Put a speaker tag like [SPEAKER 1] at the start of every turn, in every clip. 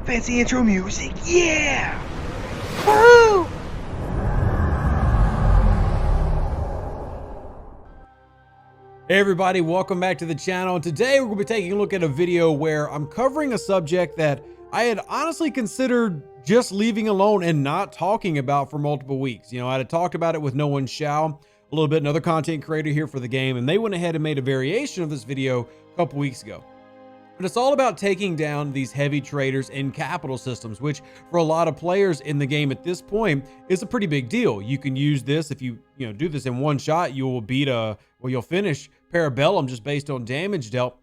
[SPEAKER 1] Fancy intro music, yeah! Woo!
[SPEAKER 2] Hey everybody, welcome back to the channel. Today we're going to be taking a look at a video where I'm covering a subject that I had honestly considered just leaving alone and not talking about for multiple weeks. You know, I had talked about it with No One Shall, a little bit, another content creator here for the game, and they went ahead and made a variation of this video a couple weeks ago. But it's all about taking down these heavy traders in capital systems, which for a lot of players in the game at this point is a pretty big deal. You can use this if you do this in one shot, you will beat you'll finish Parabellum just based on damage dealt.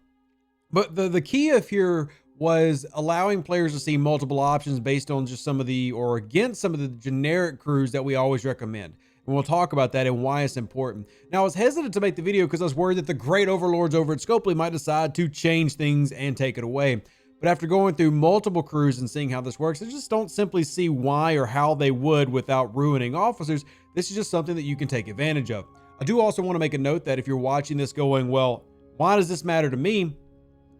[SPEAKER 2] But the key of here was allowing players to see multiple options based on just against some of the generic crews that we always recommend. And we'll talk about that and why it's important. Now, I was hesitant to make the video because I was worried that the great overlords over at Scopely might decide to change things and take it away. But after going through multiple crews and seeing how this works, I just don't simply see why or how they would without ruining officers. This is just something that you can take advantage of. I do also want to make a note that if you're watching this going, well, why does this matter to me?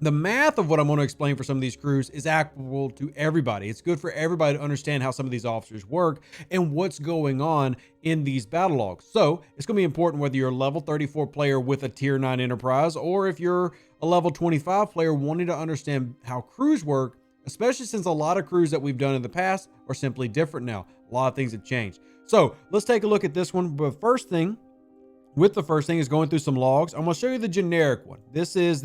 [SPEAKER 2] The math of what I'm going to explain for some of these crews is applicable to everybody. It's good for everybody to understand how some of these officers work and what's going on in these battle logs. So it's going to be important whether you're a level 34 player with a tier 9 enterprise, or if you're a level 25 player wanting to understand how crews work, especially since a lot of crews that we've done in the past are simply different now. A lot of things have changed. So let's take a look at this one. But the first thing is going through some logs. I'm going to show you the generic one. This is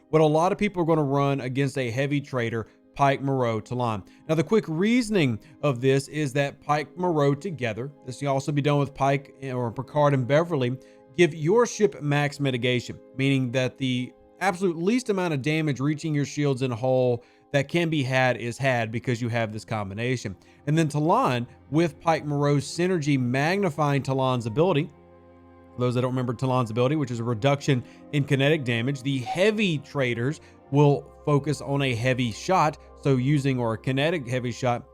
[SPEAKER 2] what a lot of people are going to run against a heavy trader, Pike Moreau Tlann. Now, the quick reasoning of this is that Pike Moreau together, this can also be done with Pike or Picard and Beverly, give your ship max mitigation, meaning that the absolute least amount of damage reaching your shields and hull that can be had is had because you have this combination. And then Talon, with Pike Moreau's synergy magnifying Talon's ability. For those that don't remember Talon's ability, which is a reduction in kinetic damage, the heavy traders will focus on a heavy shot, or a kinetic heavy shot.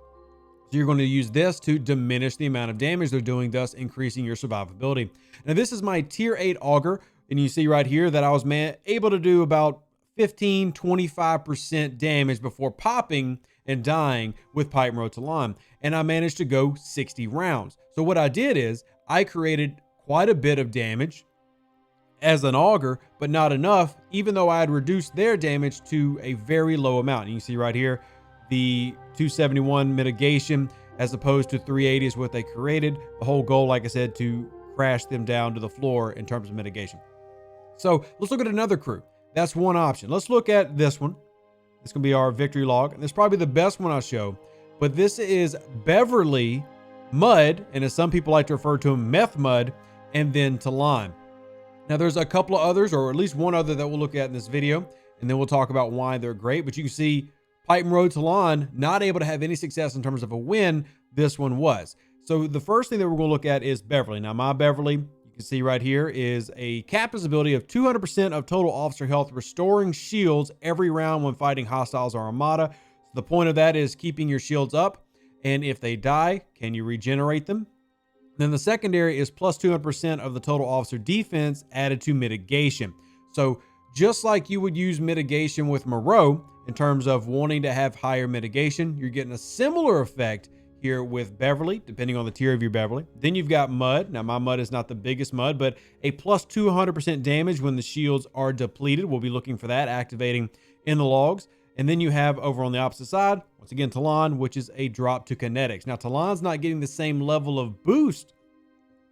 [SPEAKER 2] So you're going to use this to diminish the amount of damage they're doing, thus increasing your survivability. Now, this is my tier 8 auger, and you see right here that I was able to do about 15-25% damage before popping and dying with Pike Moreau Tlann, and I managed to go 60 rounds. So what I did is I created quite a bit of damage as an auger, but not enough, even though I had reduced their damage to a very low amount. And you can see right here, the 271 mitigation as opposed to 380 is what they created. The whole goal, like I said, to crash them down to the floor in terms of mitigation. So let's look at another crew. That's one option. Let's look at this one. This can be our victory log, and this is probably the best one I'll show, but this is Beverly, Mud, and as some people like to refer to him, Meth Mud, and then Talon. Now there's a couple of others, or at least one other that we'll look at in this video, and then we'll talk about why they're great. But you can see Pike Moreau Tlann not able to have any success in terms of a win. This one was. So the first thing that we're going to look at is Beverly. Now my Beverly, you can see right here, is a captain's ability of 200% of total officer health, restoring shields every round when fighting hostiles or armada. So the point of that is keeping your shields up, and if they die, can you regenerate them? Then the secondary is plus 200% of the total officer defense added to mitigation. So just like you would use mitigation with Moreau in terms of wanting to have higher mitigation, you're getting a similar effect here with Beverly, depending on the tier of your Beverly. Then you've got Mud. Now my Mud is not the biggest Mud, but a plus 200% damage when the shields are depleted. We'll be looking for that activating in the logs. And then you have over on the opposite side, once again, Talon, which is a drop to kinetics. Now, Talon's not getting the same level of boost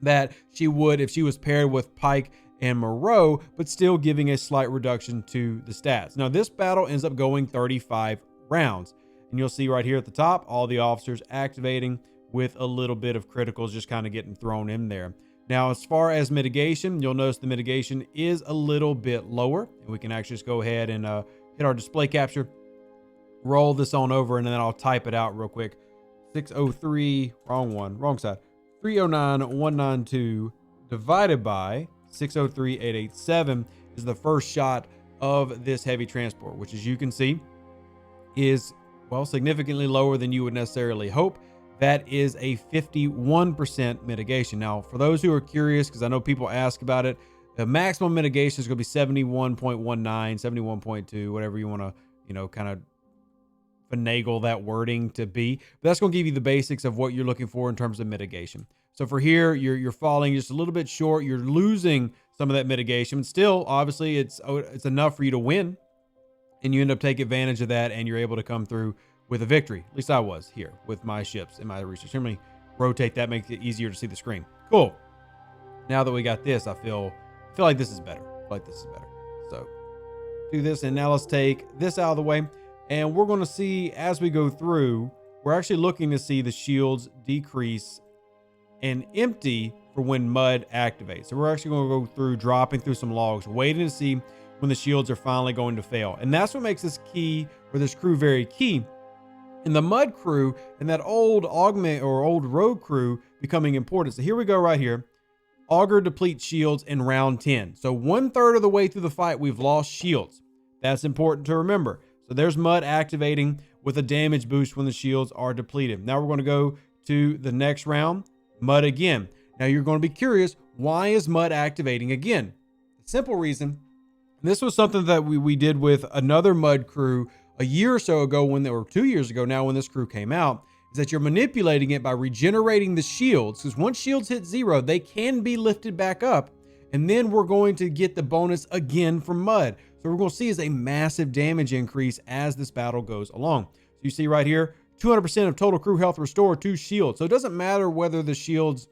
[SPEAKER 2] that she would if she was paired with Pike and Moreau, but still giving a slight reduction to the stats. Now, this battle ends up going 35 rounds. And you'll see right here at the top, all the officers activating with a little bit of criticals just kind of getting thrown in there. Now, as far as mitigation, you'll notice the mitigation is a little bit lower. And we can actually just go ahead and hit our display capture, roll this on over, and then I'll type it out real quick. 603, wrong side. 309,192 divided by 603,887 is the first shot of this heavy transport, which, as you can see, is, well, significantly lower than you would necessarily hope. That is a 51% mitigation. Now, for those who are curious, because I know people ask about it, the maximum mitigation is going to be 71.19, 71.2, whatever you want to, kind of finagle that wording to be. But that's going to give you the basics of what you're looking for in terms of mitigation. So for here, you're falling just a little bit short. You're losing some of that mitigation. Still, obviously, it's enough for you to win, and you end up taking advantage of that, and you're able to come through with a victory. At least I was here with my ships and my research. Let me rotate that, makes it easier to see the screen. Cool. Now that we got this, I feel like this is better. So do this, and now let's take this out of the way, and we're going to see as we go through, we're actually looking to see the shields decrease and empty for when mud activates. So we're actually going to go through dropping through some logs, waiting to see when the shields are finally going to fail. And that's what makes this key, or this crew, very key. And the mud crew and that old augment or old rogue crew becoming important. So here we go right here. Augur depletes shields in round 10. So 1/3 of the way through the fight, we've lost shields. That's important to remember. So there's mud activating with a damage boost when the shields are depleted. Now we're going to go to the next round, mud again. Now you're going to be curious, why is mud activating again? The simple reason, this was something that we did with another mud crew a year or so ago, or 2 years ago now when this crew came out, is that you're manipulating it by regenerating the shields, because once shields hit 0, they can be lifted back up, and then we're going to get the bonus again from mud. So we're going to see is a massive damage increase as this battle goes along. So you see right here, 200% of total crew health restored to shields. So it doesn't matter whether the shields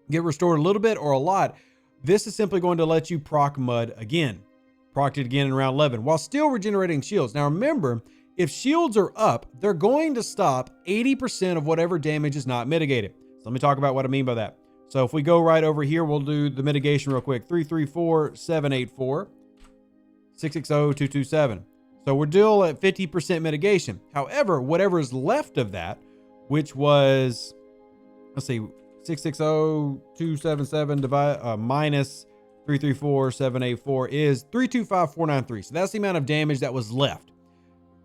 [SPEAKER 2] get restored a little bit or a lot. This is simply going to let you proc mud again. Procced it again in round 11 while still regenerating shields. Now remember, if shields are up, they're going to stop 80% of whatever damage is not mitigated. So let me talk about what I mean by that. So if we go right over here, we'll do the mitigation real quick. 334, 784, 660, 227. So we're still at 50% mitigation. However, whatever is left of that, which was, let's see, 660, 277 minus 334, 784 is 325, 493. So that's the amount of damage that was left.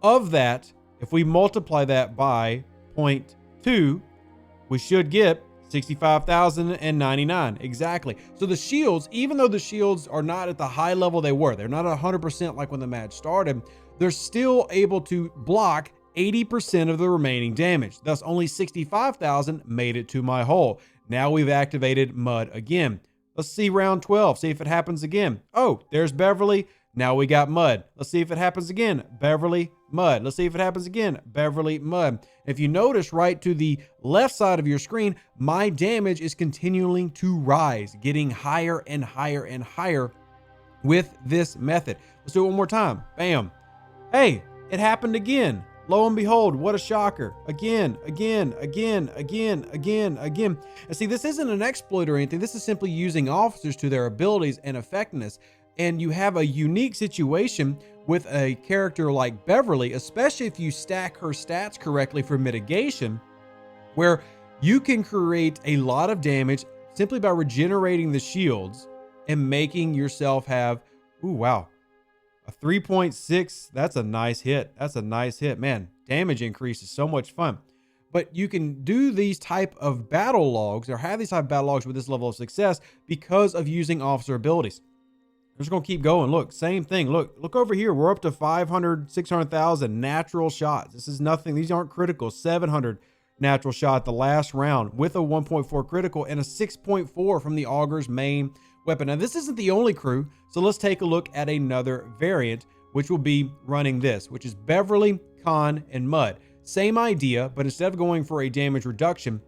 [SPEAKER 2] Of that, if we multiply that by 0.2, we should get 65,099. Exactly. So the shields, even though the shields are not at the high level they were, they're not 100% like when the match started, they're still able to block 80% of the remaining damage. Thus, only 65,000 made it to my hull. Now we've activated mud again. Let's see round 12, see if it happens again. Oh, there's Beverly. Now we got mud. Let's see if it happens again. Beverly, mud. Let's see if it happens again. Beverly, mud. If you notice right to the left side of your screen, my damage is continuing to rise, getting higher and higher and higher with this method. Let's do it one more time. Bam. Hey, it happened again. Lo and behold, what a shocker. Again. And see, this isn't an exploit or anything. This is simply using officers to their abilities and effectiveness. And you have a unique situation with a character like Beverly, especially if you stack her stats correctly for mitigation, where you can create a lot of damage simply by regenerating the shields and making yourself have, ooh, wow, a 3.6. That's a nice hit. That's a nice hit, man. Damage increase is so much fun. But you can do these type of battle logs, or have these type of battle logs with this level of success because of using officer abilities. I'm just going to keep going. Look, same thing. Look over here. We're up to 500, 600,000 natural shots. This is nothing. These aren't critical. 700 natural shot the last round with a 1.4 critical and a 6.4 from the Augur's main weapon. Now, this isn't the only crew. So let's take a look at another variant, which will be running this, which is Beverly, Khan, and Mud. Same idea, but instead of going for a damage reduction,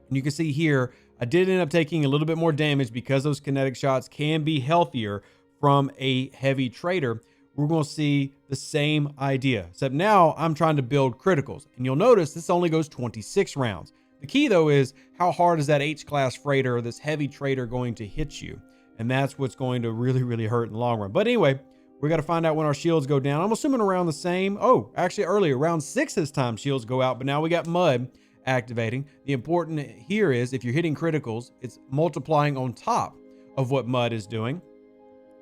[SPEAKER 2] and you can see here, I did end up taking a little bit more damage because those kinetic shots can be healthier from a heavy trader. We're going to see the same idea, except now I'm trying to build criticals. And you'll notice this only goes 26 rounds. The key though is how hard is that H-class freighter or this heavy trader going to hit you? And that's what's going to really, really hurt in the long run. But anyway, we got to find out when our shields go down. I'm assuming around the same. Oh, actually earlier, round 6 this time shields go out, but now we got mud activating. The important here is if you're hitting criticals, it's multiplying on top of what mud is doing.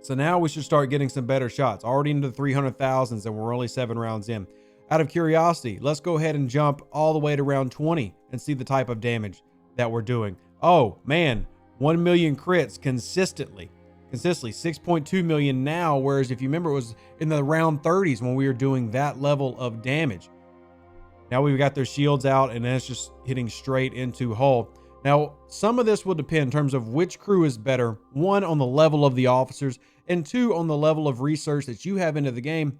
[SPEAKER 2] So now we should start getting some better shots, already into the 300,000s, and we're only 7 rounds in. Out of curiosity, let's go ahead and jump all the way to round 20 and see the type of damage that we're doing. Oh man, 1 million crits consistently 6.2 million now. Whereas if you remember, it was in the round 30s when we were doing that level of damage. Now we've got their shields out, and then it's just hitting straight into hull. Now, some of this will depend in terms of which crew is better. One, on the level of the officers, and two, on the level of research that you have into the game,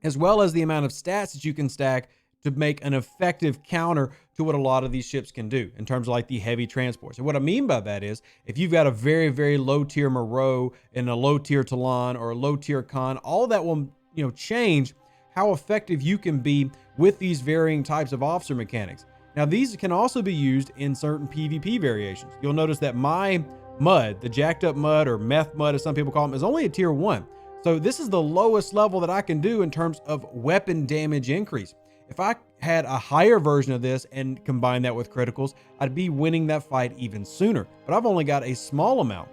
[SPEAKER 2] as well as the amount of stats that you can stack to make an effective counter to what a lot of these ships can do in terms of like the heavy transports. And what I mean by that is, if you've got a very, very low tier Moreau and a low tier Talon or a low tier Khan, all that will, change how effective you can be with these varying types of officer mechanics. Now, these can also be used in certain PvP variations. You'll notice that my mud, the jacked up mud or meth mud as some people call them, is only a tier 1. So this is the lowest level that I can do in terms of weapon damage increase. If I had a higher version of this and combine that with criticals, I'd be winning that fight even sooner. But I've only got a small amount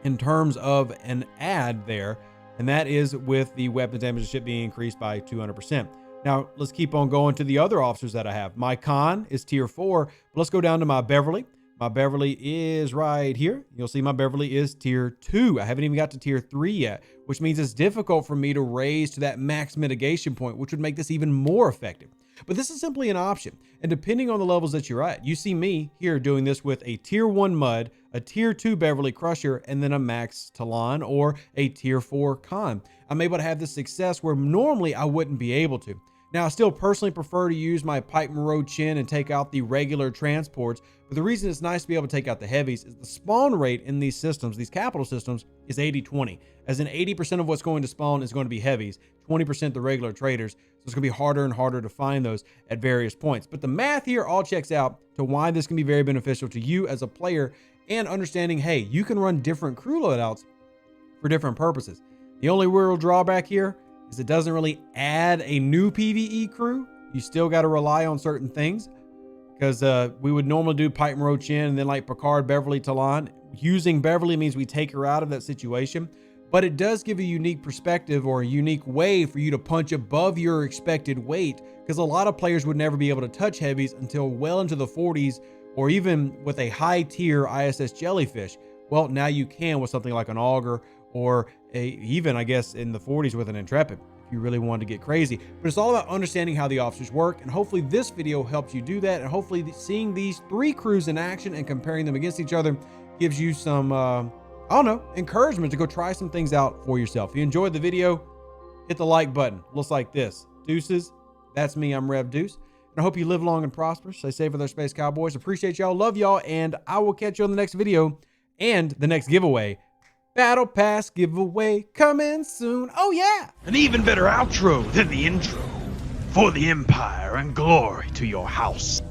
[SPEAKER 2] in terms of an add there, and that is with the weapon damage of the ship being increased by 200%. Now, let's keep on going to the other officers that I have. My Khan is tier 4, but let's go down to my Beverly. My Beverly is right here. You'll see my Beverly is tier 2. I haven't even got to tier 3 yet, which means it's difficult for me to raise to that max mitigation point, which would make this even more effective. But this is simply an option. And depending on the levels that you're at, you see me here doing this with a tier 1 Mud, a tier 2 Beverly Crusher, and then a max Talon or a tier 4 Khan. I'm able to have this success where normally I wouldn't be able to. Now, I still personally prefer to use my Pike Moreau Tlann and take out the regular transports, but the reason it's nice to be able to take out the heavies is the spawn rate in these systems, these capital systems, is 80-20. As in 80% of what's going to spawn is going to be heavies, 20% the regular traders, so it's going to be harder and harder to find those at various points. But the math here all checks out to why this can be very beneficial to you as a player and understanding, hey, you can run different crew loadouts for different purposes. The only real drawback here is it doesn't really add a new PVE crew. You still got to rely on certain things because we would normally do Pike Moreau Tlann and then like Picard, Beverly, Talon. Using Beverly means we take her out of that situation, but it does give a unique perspective or a unique way for you to punch above your expected weight, because a lot of players would never be able to touch heavies until well into the 40s or even with a high tier ISS Jellyfish. Well, now you can with something like an Augur or even, I guess, in the 40s with an Intrepid, if you really wanted to get crazy. But it's all about understanding how the officers work, and hopefully this video helps you do that, and hopefully seeing these 3 crews in action and comparing them against each other gives you some, I don't know, encouragement to go try some things out for yourself. If you enjoyed the video, hit the like button. Looks like this. Deuces, that's me, I'm Rev Deuce. And I hope you live long and prosper. Stay safe with our Space Cowboys. Appreciate y'all, love y'all, and I will catch you on the next video and the next giveaway. Battle Pass giveaway coming soon. Oh, yeah.
[SPEAKER 1] An even better outro than the intro. For the Empire and glory to your house.